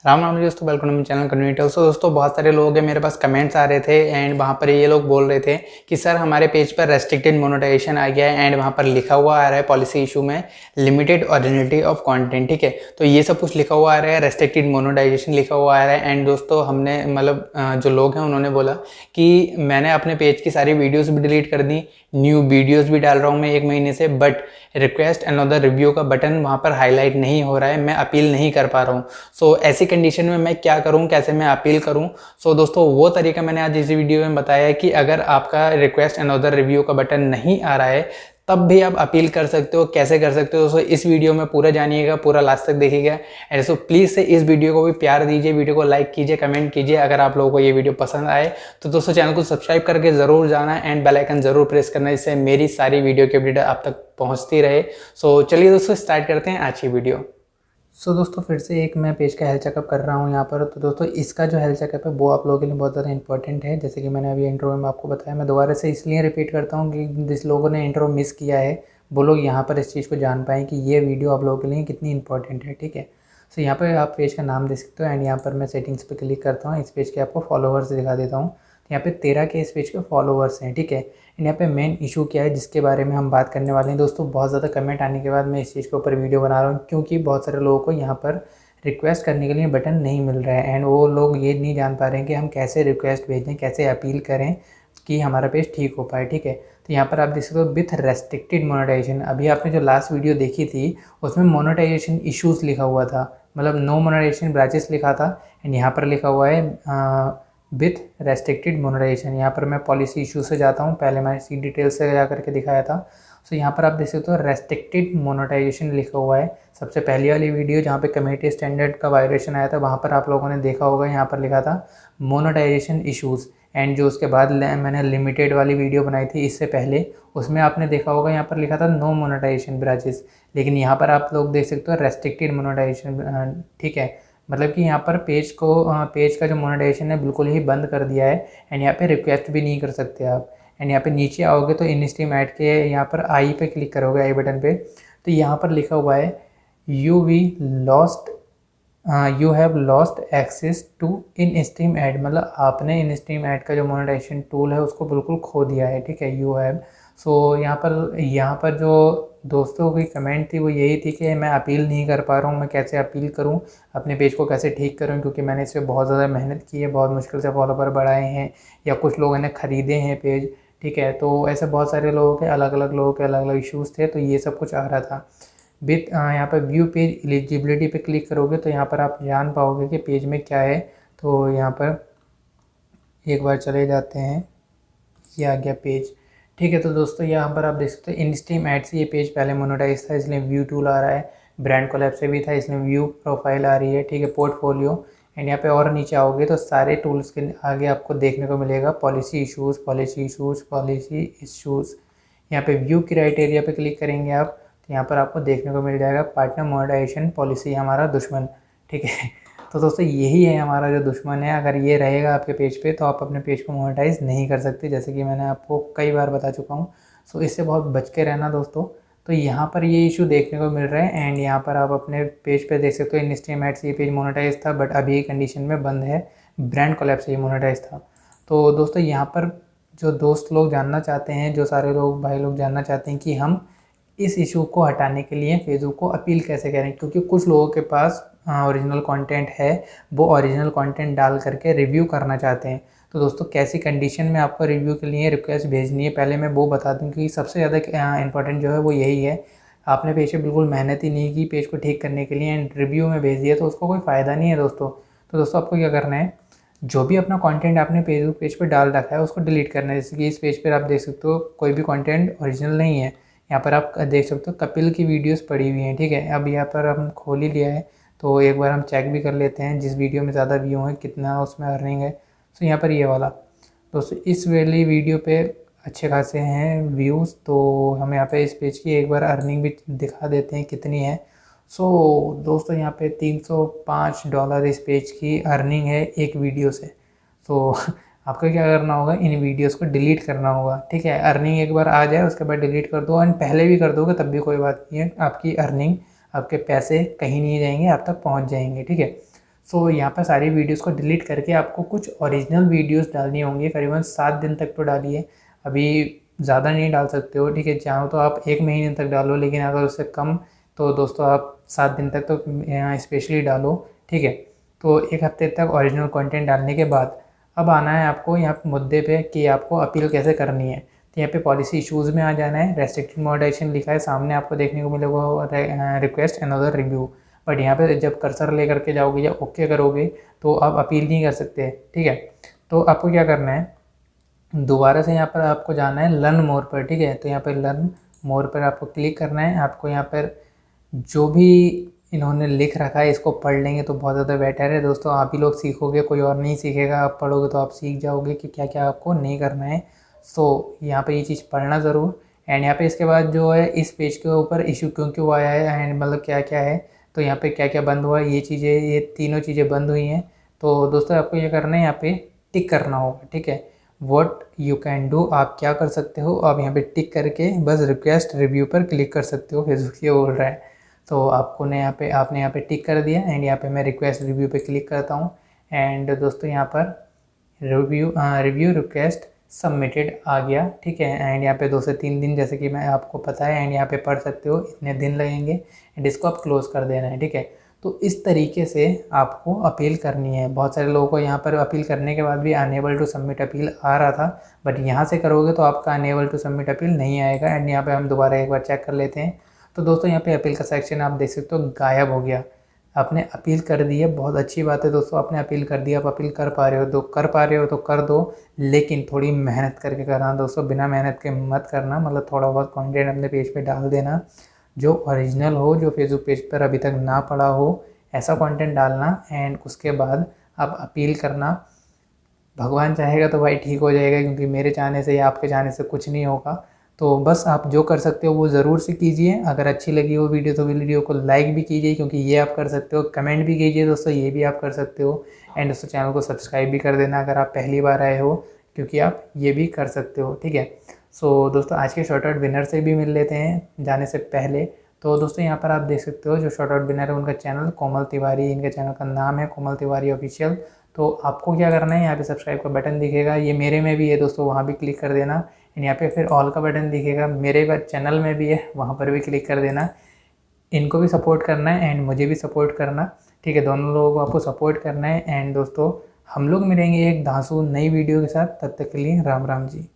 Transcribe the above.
राम राम जी दोस्तों, welcome to my channel कन्नू। दोस्तों बहुत सारे लोग हैं, मेरे पास कमेंट्स आ रहे थे एंड वहाँ पर ये लोग बोल रहे थे कि सर हमारे पेज पर रेस्ट्रिक्टेड मोनेटाइजेशन आ गया है एंड वहाँ पर लिखा हुआ आ रहा है पॉलिसी इशू में लिमिटेड ओरिजिनलिटी ऑफ कंटेंट। ठीक है, तो ये सब कुछ लिखा हुआ आ रहा है, रेस्ट्रिक्टेड मोनेटाइजेशन लिखा हुआ आ रहा है। एंड दोस्तों हमने मतलब जो लोग हैं उन्होंने बोला कि मैंने अपने पेज की सारी वीडियोज़ भी डिलीट कर दी, न्यू वीडियोज़ भी डाल रहा हूँ मैं 1 महीने से, बट रिक्वेस्ट अनदर रिव्यू का बटन वहाँ पर हाईलाइट नहीं हो रहा है, मैं अपील नहीं कर पा रहा हूँ। सो ऐसी कंडीशन में मैं क्या करूं, कैसे मैं अपील करूं? सो दोस्तों वो तरीका मैंने आज इस वीडियो में बताया है कि अगर आपका रिक्वेस्ट अनदर रिव्यू का बटन नहीं आ रहा है तब भी आप अपील कर सकते हो। कैसे कर सकते हो दोस्तों, इस वीडियो में पूरा जानिएगा, पूरा लास्ट तक देखिएगा। एंड सो प्लीज़ से इस वीडियो को भी प्यार दीजिए, वीडियो को लाइक कीजिए, कमेंट कीजिए। अगर आप लोगों को ये वीडियो पसंद आए तो दोस्तों चैनल को सब्सक्राइब करके ज़रूर जाना एंड बेल आइकन ज़रूर प्रेस करना, जिससे मेरी सारी वीडियो की अपडेट आप तक पहुँचती रहे। सो चलिए दोस्तों स्टार्ट करते हैं आज की वीडियो। दोस्तों फिर से एक मैं पेज का हेल्थ चेकअप कर रहा हूँ यहाँ पर। तो दोस्तों इसका जो हेल्थ चेकअप है वो आप लोगों के लिए बहुत ज़्यादा इंपॉर्टेंट है। जैसे कि मैंने अभी इंट्रो में आपको बताया, मैं दोबारा से इसलिए रिपीट करता हूँ कि जिस लोगों ने इंट्रो मिस किया है वो लोग यहाँ पर इस चीज़ को जान पाएँ कि ये वीडियो आप लोगों के लिए कितनी इंपॉर्टेंट है। ठीक है, तो यहाँ पर आप पेज का नाम देख सकते हो एंड यहाँ पर मैं सेटिंग्स पर क्लिक करता हूँ। इस पेज के आपको फॉलोवर्स दिखा देता हूँ। यहाँ पे 13 के इस पेज के फॉलोवर्स हैं। ठीक है, यहाँ पे मेन इशू क्या है जिसके बारे में हम बात करने वाले हैं। दोस्तों बहुत ज़्यादा कमेंट आने के बाद मैं इस चीज़ के ऊपर वीडियो बना रहा हूँ, क्योंकि बहुत सारे लोगों को यहाँ पर रिक्वेस्ट करने के लिए बटन नहीं मिल रहा है एंड वो लोग ये नहीं जान पा रहे हैं कि हम कैसे रिक्वेस्ट भेजें, कैसे अपील करें कि हमारा पेज ठीक हो पाए। ठीक है, तो यहाँ पर आप देख सकते हो विथ रेस्ट्रिक्टेड मोनेटाइजेशन। अभी आपने जो लास्ट वीडियो देखी थी उसमें मोनेटाइजेशन इश्यूज़ लिखा हुआ था, मतलब नो मोनेटाइजेशन ब्रांचेस लिखा था एंड यहाँ पर लिखा हुआ है विथ रेस्ट्रिक्टेड मोनेटाइजेशन। यहाँ पर मैं पॉलिसी इशू से जाता हूँ, पहले मैंने सी डिटेल से जा करके दिखाया था। सो यहाँ पर आप देख सकते हो रेस्ट्रिक्टेड मोनेटाइजेशन लिखा हुआ है। सबसे पहली वाली वीडियो जहाँ पे कम्युनिटी स्टैंडर्ड का वायलेशन आया था वहाँ पर आप लोगों ने देखा होगा, यहाँ पर लिखा था मोनेटाइजेशन इशूज़। एंड जो उसके बाद मैंने लिमिटेड वाली वीडियो बनाई थी इससे पहले, उसमें आपने देखा होगा यहाँ पर लिखा था नो मोनेटाइजेशन ब्रांचेस, लेकिन यहाँ पर आप लोग देख सकते हो रेस्ट्रिक्टेड मोनेटाइजेशन। ठीक है, मतलब कि यहाँ पर पेज का जो मोनेटाइजेशन है बिल्कुल ही बंद कर दिया है एंड यहाँ पे रिक्वेस्ट भी नहीं कर सकते आप। एंड यहाँ पे नीचे आओगे तो इन स्ट्रीम ऐड के यहाँ पर आई पे क्लिक करोगे, आई बटन पे, तो यहाँ पर लिखा हुआ है you have lost access to in stream ad, मतलब आपने इन स्ट्रीम ऐड का जो मोनेटाइजेशन टूल है उसको बिल्कुल खो दिया है। ठीक है, यू हैव। सो यहाँ पर जो दोस्तों की कमेंट थी वो यही थी कि मैं अपील नहीं कर पा रहा हूँ, मैं कैसे अपील करूँ, अपने पेज को कैसे ठीक करूँ, क्योंकि मैंने इस पर बहुत ज़्यादा मेहनत की है, बहुत मुश्किल से फॉलोवर बढ़ाए हैं या कुछ लोगों ने ख़रीदे हैं पेज। ठीक है, तो ऐसे बहुत सारे लोगों के अलग अलग इश्यूज़ थे, तो ये सब कुछ आ रहा था। विथ यहाँ पर व्यू पेज एलिजिबिलिटी पे क्लिक करोगे तो यहाँ पर आप जान पाओगे कि पेज में क्या है। तो यहाँ पर एक बार चले जाते हैं, ये आ गया पेज। ठीक है, तो दोस्तों यहाँ पर आप देख सकते हो इन स्ट्रीम ऐड से ये पेज पहले मोनेटाइज था, इसलिए व्यू टूल आ रहा है। ब्रांड कोलैब से भी था, इसलिए व्यू प्रोफाइल आ रही है। ठीक है, पोर्टफोलियो एंड यहाँ पे और नीचे आओगे तो सारे टूल्स के आगे आपको देखने को मिलेगा policy issues, policy issues, policy issues. यहाँ पे व्यू क्राइटेरिया पे क्लिक करेंगे आप तो यहाँ पर आपको देखने को मिल जाएगा पार्टनर मोनेटाइजेशन पॉलिसी हमारा दुश्मन। ठीक है, तो दोस्तों यही है हमारा जो दुश्मन है। अगर ये रहेगा आपके पेज पे तो आप अपने पेज को मोनेटाइज नहीं कर सकते, जैसे कि मैंने आपको कई बार बता चुका हूँ। सो इससे बहुत बच के रहना दोस्तों। तो यहाँ पर ये इशू देखने को मिल रहा है एंड यहाँ पर आप अपने पेज पे देख सकते हो इन स्ट्रीम ऐड से ये पेज मोनेटाइज था, बट अभी कंडीशन में बंद है, ब्रांड कोलैब से ये मोनेटाइज था। तो दोस्तों यहाँ पर जो दोस्त लोग जानना चाहते हैं, जो सारे लोग भाई लोग जानना चाहते हैं कि हम इस इशू को हटाने के लिए फेसबुक को अपील कैसे करें, क्योंकि कुछ लोगों के पास ओरिजिनल कंटेंट है, वो ओरिजिनल कंटेंट डाल करके रिव्यू करना चाहते हैं। तो दोस्तों कैसी कंडीशन में आपको रिव्यू के लिए रिक्वेस्ट भेजनी है पहले मैं वो बता दूं, कि सबसे ज़्यादा इंपॉर्टेंट जो है वो यही है। आपने पेज पे बिल्कुल मेहनत ही नहीं की पेज को ठीक करने के लिए एंड रिव्यू में भेज दिया तो उसको कोई फ़ायदा नहीं है दोस्तों। तो दोस्तों आपको क्या करना है, जो भी अपना कंटेंट आपने फेसबुक पेज पर डाल रखा है उसको डिलीट करना है। जैसे कि इस पेज पर आप देख सकते हो कोई भी कंटेंट ओरिजिनल नहीं है। यहाँ पर आप देख सकते हो कपिल की वीडियोस पड़ी हुई हैं। ठीक है, अब यहाँ पर हम खोल ही लिया है तो एक बार हम चेक भी कर लेते हैं जिस वीडियो में ज़्यादा व्यू है कितना उसमें अर्निंग है। तो यहाँ पर ये वाला दोस्तों इस वाली वीडियो पे अच्छे खासे हैं व्यूज़, तो हम यहाँ पे इस पेज की एक बार अर्निंग भी दिखा देते हैं कितनी है। सो दोस्तों यहाँ पे $305 इस पेज की अर्निंग है एक वीडियो से। तो आपको क्या करना होगा, इन वीडियोस को डिलीट करना होगा। ठीक है, अर्निंग एक बार आ जाए उसके बाद डिलीट कर दो, एंड पहले भी कर दोगे तब भी कोई बात नहीं है, आपकी अर्निंग, आपके पैसे कहीं नहीं जाएंगे, आप तक पहुंच जाएंगे। ठीक है, सो यहाँ पर सारी वीडियोस को डिलीट करके आपको कुछ ओरिजिनल वीडियोस डालनी होंगी, करीबन 7 दिन तक तो डालिए, अभी ज़्यादा नहीं डाल सकते हो, ठीक है। चाहो तो आप 1 महीने तक डालो, लेकिन अगर उससे कम तो दोस्तों आप 7 दिन तक तो स्पेशली डालो, ठीक है। तो 1 हफ्ते तक ओरिजिनल कंटेंट डालने के बाद अब आना है आपको यहाँ मुद्दे पे कि आपको अपील कैसे करनी है। तो यहाँ पे पॉलिसी इश्यूज़ में आ जाना है, रेस्ट्रिक्टेड मोनेटाइजेशन लिखा है सामने आपको देखने को मिलेगा, रिक्वेस्ट अनदर रिव्यू। बट यहाँ पे जब कर्सर लेकर के जाओगे या ओके करोगे तो आप अपील नहीं कर सकते, ठीक है। तो आपको क्या करना है, दोबारा से यहाँ पर आपको जाना है लर्न मोर पर, ठीक है। तो यहाँ पर लर्न मोर पर आपको क्लिक करना है। आपको यहाँ पर जो भी इन्होंने लिख रखा है इसको पढ़ लेंगे तो बहुत ज़्यादा बेटर है दोस्तों। आप ही लोग सीखोगे, कोई और नहीं सीखेगा। आप पढ़ोगे तो आप सीख जाओगे कि क्या क्या आपको नहीं करना है। सो यहाँ पे ये चीज़ पढ़ना ज़रूर। एंड यहाँ पे इसके बाद जो है इस पेज के ऊपर इशू क्यों क्यों आया है एंड मतलब क्या क्या है, तो यहाँ पे क्या क्या बंद हुआ है, ये चीज़ें, ये तीनों चीज़ें बंद हुई हैं। तो दोस्तों आपको ये करना है, यहाँ पे टिक करना होगा, ठीक है। वॉट यू कैन डू, आप क्या कर सकते हो, आप यहाँ पे टिक करके बस रिक्वेस्ट रिव्यू पर क्लिक कर सकते हो, फेसबुक ये बोल रहा है। तो आपने यहाँ पे टिक कर दिया एंड यहाँ पे मैं रिक्वेस्ट रिव्यू पे क्लिक करता हूँ। एंड दोस्तों यहाँ पर रिव्यू रिक्वेस्ट सबमिटेड आ गया, ठीक है। एंड यहाँ पे 2 से 3 दिन जैसे कि मैं आपको पता है, एंड यहाँ पे पढ़ सकते हो इतने दिन लगेंगे एंड इसको आप क्लोज़ कर देना है, ठीक है। तो इस तरीके से आपको अपील करनी है। बहुत सारे लोगों को यहाँ पर अपील करने के बाद भी अनेबल टू सबमिट अपील आ रहा था, बट यहाँ से करोगे तो आपका अनेबल टू सबमिट अपील नहीं आएगा। एंड यहाँ पे हम दोबारा एक बार चेक कर लेते हैं। तो दोस्तों यहाँ पे अपील का सेक्शन आप देख सकते हो गायब हो गया। आपने अपील कर दी है, बहुत अच्छी बात है दोस्तों, आपने अपील कर दी, आप अपील कर पा रहे हो तो कर दो, लेकिन थोड़ी मेहनत करके करना दोस्तों, बिना मेहनत के मत करना। मतलब थोड़ा बहुत कंटेंट अपने पेज पे डाल देना जो ओरिजिनल हो, जो फेसबुक पेज पर अभी तक ना पड़ा हो, ऐसा कंटेंट डालना। एंड उसके बाद आप अपील करना। भगवान चाहेगा तो भाई ठीक हो जाएगा, क्योंकि मेरे चाहने से या आपके चाहने से कुछ नहीं होगा। तो बस आप जो कर सकते हो वो ज़रूर से कीजिए। अगर अच्छी लगी हो वीडियो तो वीडियो को लाइक भी कीजिए, क्योंकि ये आप कर सकते हो। कमेंट भी कीजिए दोस्तों, ये भी आप कर सकते हो। एंड दोस्तों चैनल को सब्सक्राइब भी कर देना अगर आप पहली बार आए हो, क्योंकि आप ये भी कर सकते हो, ठीक है। सो दोस्तों आज के शॉर्ट आउट विनर से भी मिल लेते हैं जाने से पहले। तो दोस्तों यहाँ पर आप देख सकते हो जो शॉर्ट आउट विनर है उनका चैनल कोमल तिवारी, इनके चैनल का नाम है कोमल तिवारी ऑफिशियल। तो आपको क्या करना है, यहाँ पे सब्सक्राइब का बटन दिखेगा, ये मेरे में भी है दोस्तों, वहाँ भी क्लिक कर देना। एंड यहाँ पे फिर ऑल का बटन दिखेगा, मेरे चैनल में भी है, वहाँ पर भी क्लिक कर देना। इनको भी सपोर्ट करना है एंड मुझे भी सपोर्ट करना, ठीक है। दोनों लोगों को आपको सपोर्ट करना है। एंड दोस्तों हम लोग मिलेंगे एक धांसू नई वीडियो के साथ, तब तक के लिए राम राम जी।